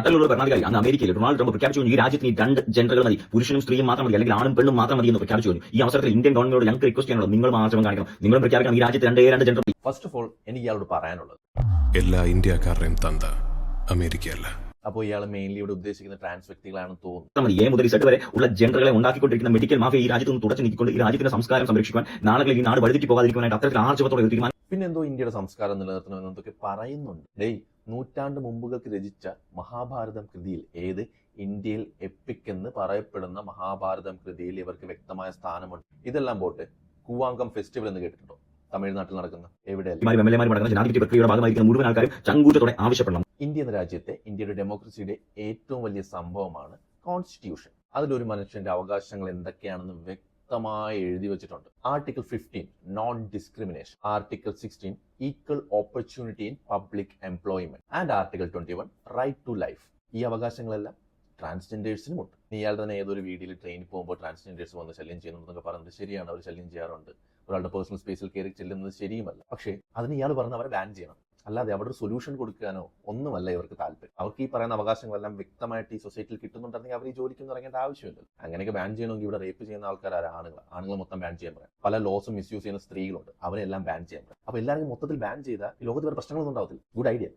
നട്ടലുള്ള ഭരണാധികാരി അന്ന് അമേരിക്കയിൽ ഡൊണാൾഡ് ട്രംപ് പ്രഖ്യാപിച്ചു ഈ രാജ്യത്തിന് ഈ 2 ജെൻഡറുകൾ മതി, പുരുഷനും സ്ത്രീയും മാത്രം മതി, അല്ലെങ്കിൽ ആണും പെണ്ണും മാത്രം മതി എന്ന് പ്രഖ്യാപിച്ചു. ഈ അവസരത്തിൽ ഇന്ത്യൻ ഗവൺമെന്റോട് ഞങ്ങൾക്ക് റിക്വസ്റ്റ് ചെയ്യാനുള്ളത്, നിങ്ങൾ മാർച്ചം കാണിക്കണം, നിങ്ങളും പ്രഖ്യാപിക്കണം ഈ രാജ്യത്ത് 2 ജെൻഡർ. ഫസ്റ്റ് ഓഫ് ഓൾ എനിക്ക് ഇയാളോട് പറയാനുള്ളത്, എല്ലാ ഇന്ത്യക്കാരുടെയും തന്ത അമേരിക്കയല്ല. അപ്പോൾ ഇയാൾ മെയിൻലി ഇവിടെ ഉദ്ദേശിക്കുന്ന ട്രാൻസ് വ്യക്തികളാണെന്ന് തോന്നുന്നു. എ മുതൽ സെറ്റ് വരെ ഉള്ള ജെൻഡറുകളെ ഉണ്ടാക്കിക്കൊണ്ടിരിക്കുന്ന മെഡിക്കൽ മാഫിയ ഈ രാജ്യത്ത് നിന്ന് തുടച്ചു നീക്കിക്കൊണ്ട് ഈ രാജ്യത്തിന്റെ സംസ്കാരം സംരക്ഷിക്കാൻ, നാളുകളിൽ ഈ നാട് വഴുതിട്ട് പോകാതിരിക്കാനായിട്ട് അത്തരത്തിൽ ആർജവത്തോടെ തീരുമാനം. പിന്നെ എന്തോ ഇന്ത്യയുടെ സംസ്കാരം നിലനിർത്തണമെന്നൊക്കെ പറയുന്നുണ്ട്. നൂറ്റാണ്ട് മുമ്പുകൾക്ക് രചിച്ച മഹാഭാരതം കൃതിയിൽ, ഏത് ഇന്ത്യയിൽ എപ്പിക് എന്ന് പറയപ്പെടുന്ന മഹാഭാരതം കൃതിയിൽ ഇവർക്ക് വ്യക്തമായ സ്ഥാനമുണ്ട്. ഇതെല്ലാം പോട്ടെ, കൂവാങ്കം ഫെസ്റ്റിവൽ എന്ന് കേട്ടിട്ടുണ്ടോ? തമിഴ്നാട്ടിൽ നടക്കുന്ന എവിടെയല്ല ജനാധിപത്യ പ്രക്രിയയുടെ ഭാഗമായിരിക്കുന്ന മുഴുവൻ ആൾക്കാരും ചങ്കൂറ്റത്തോടെ ആവശ്യപ്പെടണം. ഇന്ത്യ എന്ന രാജ്യത്തെ, ഇന്ത്യയുടെ ഡെമോക്രസിയുടെ ഏറ്റവും വലിയ സംഭവമാണ് കോൺസ്റ്റിറ്റ്യൂഷൻ. അതിലൊരു മനുഷ്യന്റെ അവകാശങ്ങൾ എന്തൊക്കെയാണെന്ന് വ്യക്തമായി എഴുതി വെച്ചിട്ടുണ്ട്. Article 15 non discrimination, article 16 equal opportunity in public employment and article 21 right to life. ഈ അവകാശങ്ങളെല്ലാം ട്രാൻസ്ജെൻഡേഴ്സിനും ഉണ്ട്. ഇയാൾ തന്നെ ഏതൊരു വീഡിയോയിൽ ട്രെയിനിൽ പോകുമ്പോൾ ട്രാൻസ്ജെൻഡേഴ്സ് വന്ന് ശല്യം ചെയ്യുന്നതെന്നൊക്കെ പറയുന്നത് ശരിയാണ്, അവർ ശല്യം ചെയ്യാറുണ്ട്. ഒരാളുടെ പേഴ്സണൽ സ്പേസിൽ കയറി ചെല്ലുന്നത് ശരിയുമല്ല. പക്ഷേ അതിന് ഇയാൾ പറഞ്ഞ് അവരെ ബാൻ ചെയ്യണം, അല്ലാതെ അവിടെ ഒരു സൊല്യൂഷൻ കൊടുക്കാനോ ഒന്നുമല്ല ഇവർക്ക് താല്പര്യം. അവർക്ക് ഈ പറയുന്ന അവകാശങ്ങളെല്ലാം വ്യക്തമായിട്ട് ഈ സൊസൈറ്റിയിൽ കിട്ടുന്നുണ്ടെങ്കിൽ അവർ ഈ ജോലിക്കൊന്നും ഇറങ്ങേണ്ട ആവശ്യമില്ല. അങ്ങനെയൊക്കെ ബാൻ ചെയ്യണമെങ്കിൽ ഇവിടെ റേപ്പ് ചെയ്യുന്ന ആൾക്കാർ ആണുങ്ങൾ മൊത്തം ബാൻ ചെയ്യാൻ പറയാം. പല ലോസും മിസ്യൂസ് ചെയ്യുന്ന സ്ത്രീകളുണ്ട്, അവരെല്ലാം ബാൻ ചെയ്യാൻ പറയാം. അപ്പോൾ എല്ലാവരും മൊത്തത്തിൽ ബാൻ ചെയ്താൽ ഈ ലോകത്ത് വേറെ പ്രശ്നങ്ങളൊന്നും ഉണ്ടാവത്തില്ല. Good idea.